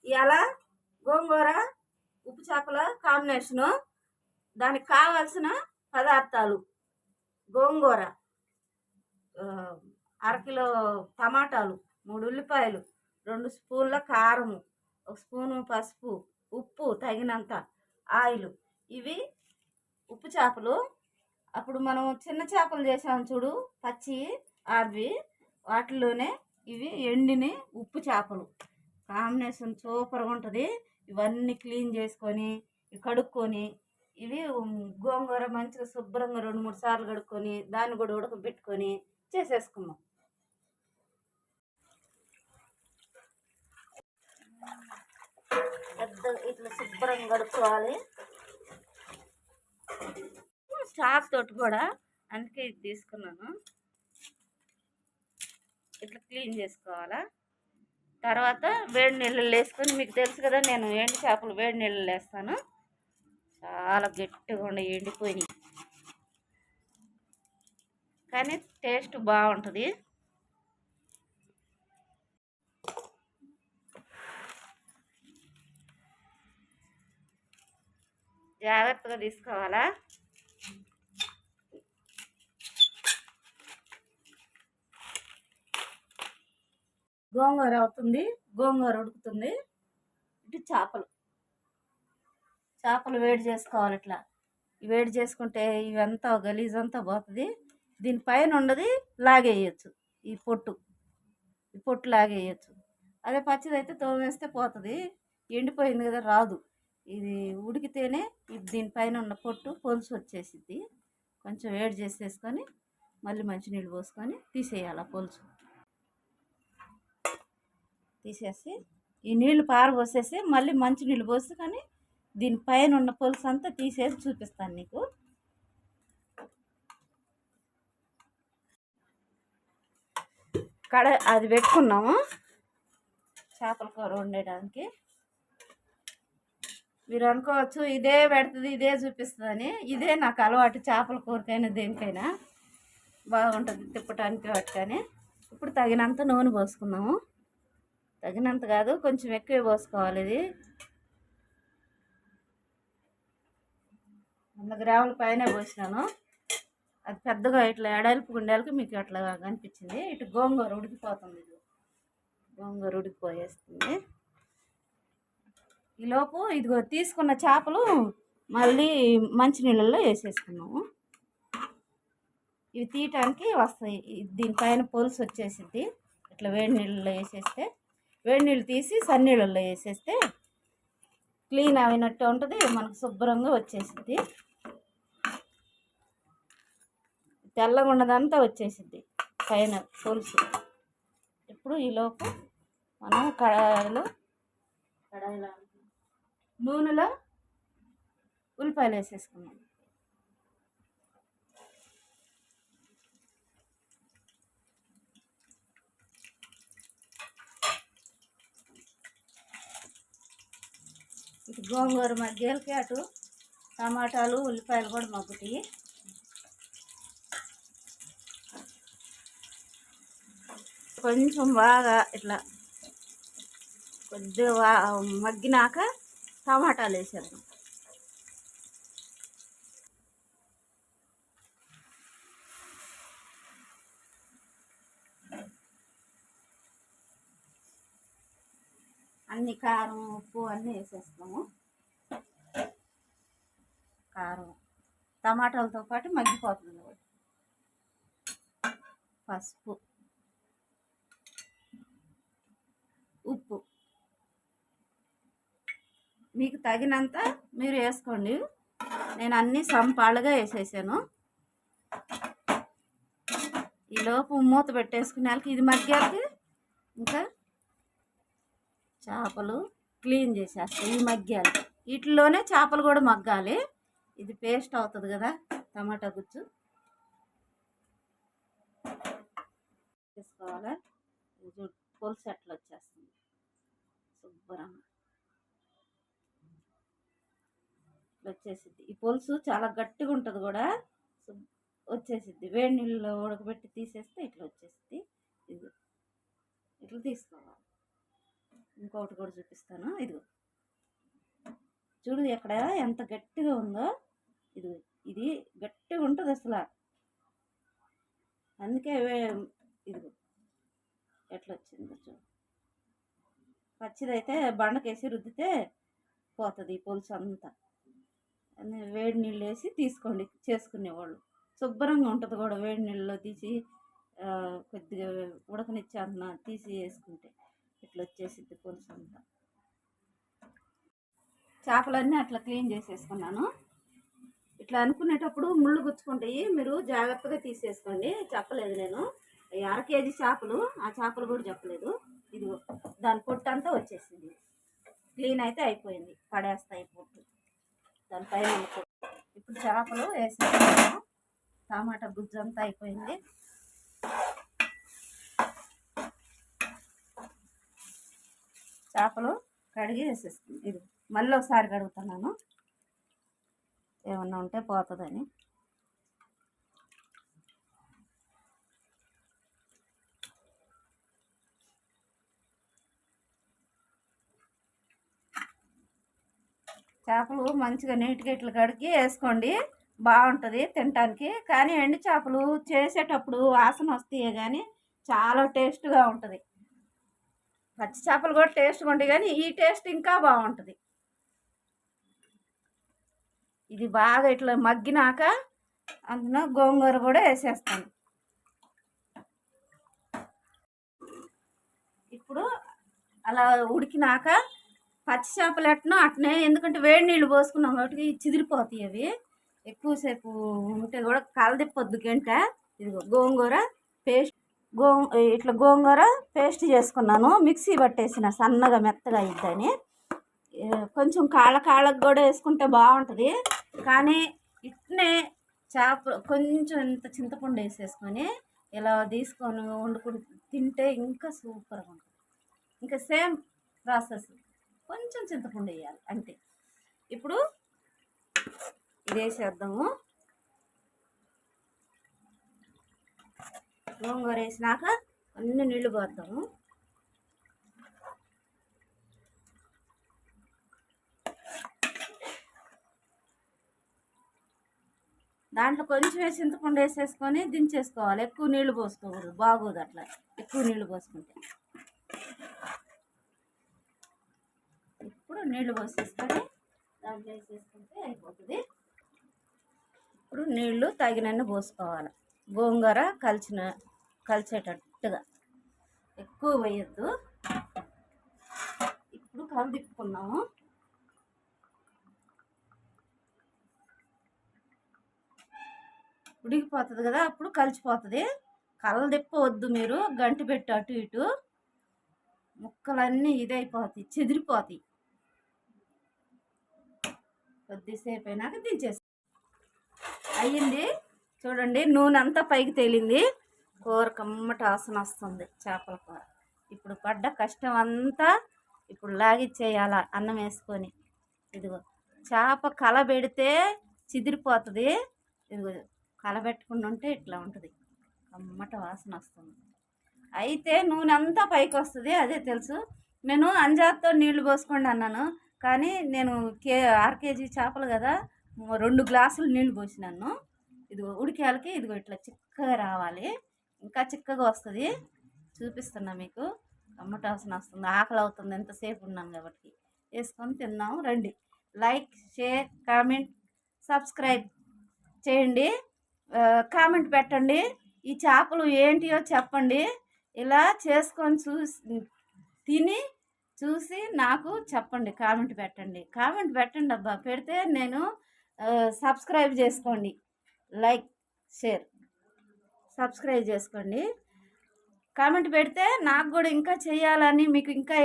ఇలా గోంగూర ఉప్పు చేపల కాంబినేషను. దానికి కావాల్సిన పదార్థాలు: గోంగూర, అరకిలో టమాటాలు, 3 ఉల్లిపాయలు, 2 స్పూన్ల కారము, 1 స్పూను పసుపు, ఉప్పు తగినంత, ఆయిల్. ఇవి ఉప్పు చేపలు. అప్పుడు మనం చిన్న చేపలు చేసాము చూడు పచ్చి, అవి వాటిలోనే ఇవి ఎండిని ఉప్పు చేపలు. కాంబినేషన్ సూపర్గా ఉంటుంది. ఇవన్నీ క్లీన్ చేసుకొని కడుక్కొని, ఇవి గోంగూర మంచిగా శుభ్రంగా 2-3 సార్లు కడుక్కొని దాన్ని కూడా ఉడకబెట్టుకొని చేసేసుకున్నాం. పెద్ద ఇట్లా శుభ్రంగా కడుక్కోవాలి. చాకు తోటి కూడా, అందుకే ఇది తీసుకున్నాను. ఇట్లా క్లీన్ చేసుకోవాలా. తర్వాత వేడి నీళ్ళల్లో వేసుకొని, మీకు తెలుసు కదా నేను ఎండు చేపలు వేడి నీళ్ళల్లో వేస్తాను. చాలా గట్టిగా ఉండే ఎండిపోయినాయి, కానీ టేస్ట్ బాగుంటుంది. జాగ్రత్తగా తీసుకోవాలా. గోంగూర అవుతుంది, గోంగూర ఉడుకుతుంది. ఇటు చేపలు వేడి చేసుకోవాలి. ఇట్లా వేడి చేసుకుంటే ఇవంతా గలీజంతా పోతుంది. దీనిపైన ఉండదు లాగేయచ్చు, ఈ పొట్టు లాగేయచ్చు. అదే పచ్చిదైతే తోమేస్తే పోతుంది. ఎండిపోయింది కదా రాదు. ఇది ఉడికితేనే దీనిపైన ఉన్న పొలుసు వచ్చేసిద్ది. కొంచెం వేడి చేసేసుకొని మళ్ళీ మంచినీళ్ళు పోసుకొని తీసేయాలి. ఆ పొలుసు తీసేసి ఈ నీళ్లు పారబోసేసి మళ్ళీ మంచినీళ్ళు పోసుకొని దీనిపైన ఉన్న పొలుసు అంతా తీసేసి చూపిస్తాను నీకు. అది పెట్టుకున్నాము చేపల కూర వండడానికి. మీరు అనుకోవచ్చు ఇదే పెడుతుంది ఇదే చూపిస్తుందని. ఇదే నాకు అలవాటు, చేపల కూరకైనా దేనికైనా బాగుంటుంది తిప్పటానికి వాటికని. ఇప్పుడు తగినంత నూనె పోసుకున్నాము. తగినంత కాదు, కొంచెం ఎక్కువ పోసుకోవాలి. ఇది 100 గ్రాముల పైన పోసినాను. అది పెద్దగా ఇట్లా ఎడల్పు గుండెలకి మీకు అట్లా కనిపించింది. ఇటు గోంగూర ఉడికిపోతుంది. గోంగూర ఉడికిపోయేస్తుంది. ఈలోపు ఇదిగో తీసుకున్న చేపలు మళ్ళీ మంచినీళ్ళల్లో వేసేసుకున్నాము. ఇవి తీయటానికి వస్తాయి. దీనిపైన పొలుసు వచ్చేసిద్ది. ఇట్లా వేడి నీళ్ళలో వేసేస్తే, వేడి నీళ్ళు తీసి సన్నీళ్ళల్లో వేసేస్తే క్లీన్ అయినట్టు ఉంటుంది. మనకు శుభ్రంగా వచ్చేసిద్ది. తెల్లగా ఉన్నదంతా వచ్చేసిద్ది పైన పొలుసు. ఇప్పుడు ఈలోపు మనం కడాయిలో నూనెలో ఉల్లిపాయలు వేసేసుకున్నాం. ఇటు గోంగూర మగ్గేలకి అటు టమాటాలు ఉల్లిపాయలు కూడా మగ్గుతాయి. కొంచెం బాగా ఇట్లా కొద్దిగా మగ్గినాక టమాటాలు వేసేద్దాం. అన్ని కారం ఉప్పు అన్నీ వేసేస్తాము. కారం టమాటాలతో పాటు మగ్గిపోతుంది. పసుపు, ఉప్పు మీకు తగినంత మీరు వేసుకోండి. నేను అన్నీ సంపాళ్ళుగా వేసేసాను. ఈలోపు మూత పెట్టేసుకునే వాళ్ళకి ఇది మగ్గాక ఇంకా చేపలు క్లీన్ చేసేస్తాయి. ఈ మగ్గాలి, వీటిలోనే చేపలు కూడా మగ్గాలి. ఇది పేస్ట్ అవుతుంది కదా టమాటా గుజ్జు తీసుకోవాలి. పులుసు ఎట్లా వచ్చేస్తుంది శుభ్రంగా వచ్చేసిద్ది. ఈ పులుసు చాలా గట్టిగా ఉంటుంది కూడా, వచ్చేసిద్ది. వేడి నీళ్ళలో ఉడకబెట్టి తీసేస్తే ఇట్లా వచ్చేసిద్ది. ఇది ఇట్లా తీసుకోవాలి. ఇంకొకటి కూడా చూపిస్తాను. ఇదిగో చూడు ఎక్కడ ఎంత గట్టిగా ఉందో. ఇది గట్టిగా ఉంటుంది అసలు. అందుకే ఇదిగో ఎట్లా వచ్చిందో చూడు. పచ్చిదైతే బండకేసి రుద్దితే పోతుంది పులుసు అంతా. వేడి నీళ్ళు వేసి తీసుకోండి చేసుకునేవాళ్ళు. శుభ్రంగా ఉంటుంది కూడా. వేడి నీళ్ళలో తీసి కొద్దిగా ఉడకనిచ్చి అన్న తీసి వేసుకుంటే ఇట్లా వచ్చేసిద్ది పులుసు అంతా. చేపలన్నీ అట్లా క్లీన్ చేసేసుకున్నాను. ఇట్లా అనుకునేటప్పుడు ముళ్ళు గుచ్చుకుంటాయి, మీరు జాగ్రత్తగా తీసేసుకోండి. చెప్పలేదు నేను 1/2 కేజీ చేపలు, ఆ చేపలు కూడా చెప్పలేదు. ఇది దాని పొట్టు అంతా వచ్చేసింది. క్లీన్ అయితే అయిపోయింది, పడేస్తాయి పొట్టు దానిపైన. ఇప్పుడు చేపలు వేసేసుకున్నాను. టమాటా గుజ్జు అంతా అయిపోయింది. చేపలు కడిగి వేసేసుకుంది. ఇది మళ్ళీ ఒకసారి కడుగుతున్నాను, ఏమన్నా ఉంటే పోతుందని. చేపలు మంచిగా నీట్గా ఇట్లా కడిగి వేసుకోండి, బాగుంటుంది తినటానికి. కానీ ఎండు చేపలు చేసేటప్పుడు వాసన వస్తాయి, కానీ చాలా టేస్ట్గా ఉంటుంది. పచ్చి చేపలు కూడా టేస్ట్గా ఉంటాయి, కానీ ఈ టేస్ట్ ఇంకా బాగుంటుంది. ఇది బాగా ఇట్లా మగ్గినాక అందులో గోంగూర కూడా వేసేస్తాను. ఇప్పుడు అలా ఉడికినాక పచ్చి చేపలు ఎట్టనో అట్నే, ఎందుకంటే వేడి నీళ్ళు పోసుకున్నాం కాబట్టి చిదిరిపోతాయి అవి. ఎక్కువసేపు ఉంటే కూడా కలదిప్పొద్దు గంట. ఇదిగో గోంగూర పేస్ట్, ఇట్లా గోంగూర పేస్ట్ చేసుకున్నాను, మిక్సీ పట్టేసిన సన్నగా మెత్తగా అయిద్దని. కొంచెం కాళ్ళకు కూడా వేసుకుంటే బాగుంటుంది. కానీ ఇట్నే చేప కొంచెం ఇంత చింతపండు వేసేసుకొని ఇలా తీసుకొని వండుకుని తింటే ఇంకా సూపర్గా ఉంటుంది. ఇంకా సేమ్ ప్రాసెస్, కొంచెం చింతపండు వేయాలి అంతే. ఇప్పుడు ఇది వేసేద్దాము. గోంగూర వేసినాక అన్ని నీళ్ళు పోద్దాము. దాంట్లో కొంచెం చింతపండు వేసేసుకొని దించేసుకోవాలి. ఎక్కువ నీళ్ళు పోసుకోకూడదు, బాగోదు అట్లా ఎక్కువ నీళ్ళు పోసుకుంటే. ఇప్పుడు నీళ్ళు పోసేసుకొని దాంట్లో వేసేసుకుంటే అయిపోతుంది. ఇప్పుడు నీళ్ళు తగినన్ని పోసుకోవాలి, గోంగూర కలిసేటట్టుగా, ఎక్కువ వేయద్దు. ఇప్పుడు కలదిప్పుకున్నాము. ఉడికిపోతుంది కదా, అప్పుడు కలిసిపోతుంది. కలదిప్పవద్దు మీరు, గంటి పెట్టి అటు ఇటు ముక్కలన్నీ ఇదైపోతాయి, చెదిరిపోతాయి. కొద్దిసేపు అయినాక దించేసి అయ్యింది. చూడండి నూనె అంతా పైకి తేలింది, కూర కమ్మట వాసన వస్తుంది చేపల కూర. ఇప్పుడు పడ్డ కష్టం అంతా ఇప్పుడు లాగిచ్చేయాల అన్నం వేసుకొని. ఇదిగో చేప కలబెడితే చిదిరిపోతుంది. ఇదిగో కలబెట్టకుండా ఉంటే ఇట్లా ఉంటుంది, కమ్మట వాసన వస్తుంది. అయితే నూనె అంతా పైకి వస్తుంది, అదే తెలుసు. నేను అంజాతో నీళ్లు పోసుకోండి అన్నాను, కానీ నేను 1/2 కేజీ చేపలు కదా 2 గ్లాసులు నీళ్లు పోసినాను. ఇదిగో ఉడికేళ్ళకి ఇదిగో ఇట్లా చిక్కగా రావాలి, ఇంకా చిక్కగా వస్తుంది. చూపిస్తున్నా మీకు, కమ్మట వాసన వస్తుంది. ఆకలి అవుతుంది ఎంతసేపు ఉన్నాను కాబట్టి. వేసుకొని తిన్నాము రండి. లైక్, షేర్, కామెంట్, సబ్స్క్రైబ్ చేయండి. కామెంట్ పెట్టండి, ఈ చేపలు ఏంటియో చెప్పండి. ఇలా చేసుకొని తిని చూసి నాకు చెప్పండి, కామెంట్ పెట్టండి అబ్బా. పెడితే నేను సబ్స్క్రైబ్ చేసుకోండి. లైక్, షేర్, సబ్స్క్రైబ్ చేసుకోండి. కామెంట్ పెడితే నాకు కూడా ఇంకా చేయాలని, మీకు ఇంకా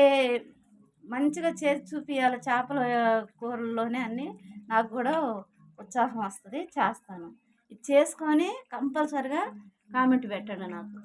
మంచిగా చేసి చూపించాలి చేపల కూరల్లోనే అన్నీ, నాకు కూడా ఉత్సాహం వస్తుంది, చేస్తాను. ఇది చేసుకొని కంపల్సరిగా కామెంట్ పెట్టండి నాకు.